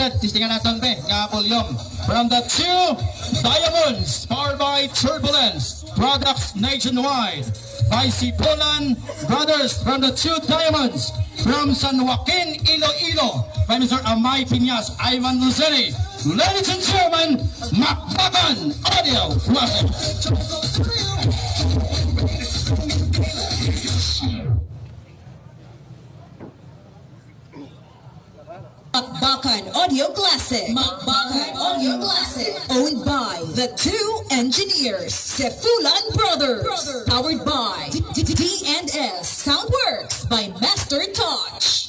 represented, testingan natin pe, nga volume. From the 2 Diamonds, powered by Turbulence, products nationwide. By Sipolan Brothers from the 2 Diamonds. From San Joaquin, Iloilo, by Mr. Amay Piñas, Ivan Luceni. Ladies and gentlemen, Makbakan Audio Classic. Makbakan Audio Classic. Makbakan Audio Classic. Owned by the 2 engineers, Sefulan Brothers. Powered by D&S Soundworks by Master Touch.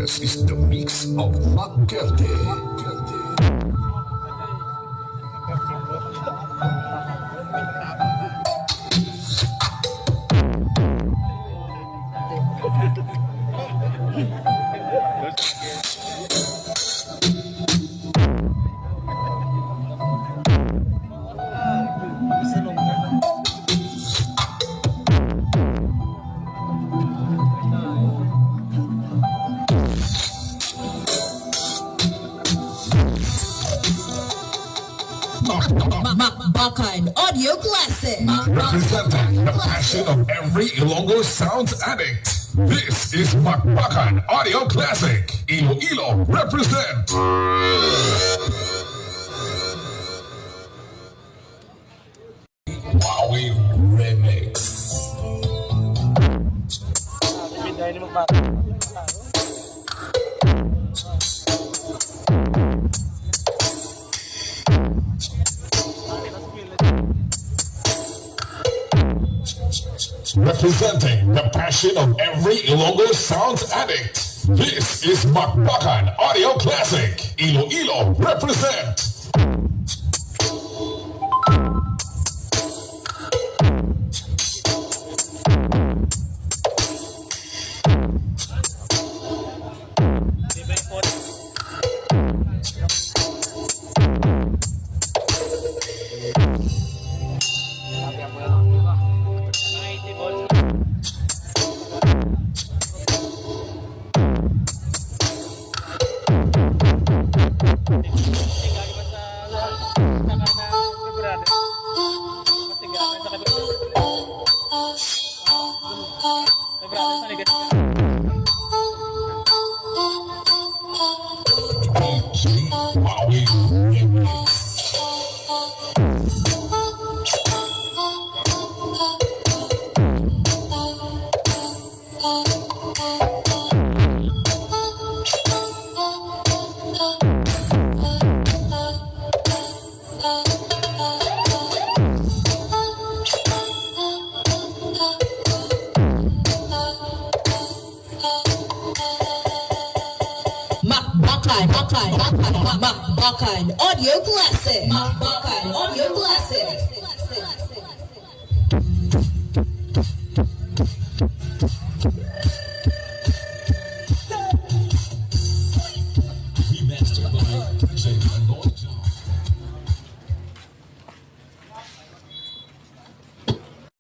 This is the mix of Makbakan. Makbakan Audio Classic. Representing the passion of every Ilonggo sounds addict. This is Makbakan Audio Classic. Iloilo represent. Wowie Remix. Representing the passion of every Ilonggo sounds addict. This is Makbakan Audio Classic. Iloilo represent. Wowie Remix. Makbakan Audio Classic. Makbakan Audio Classic. Remastered by DJ Anoy.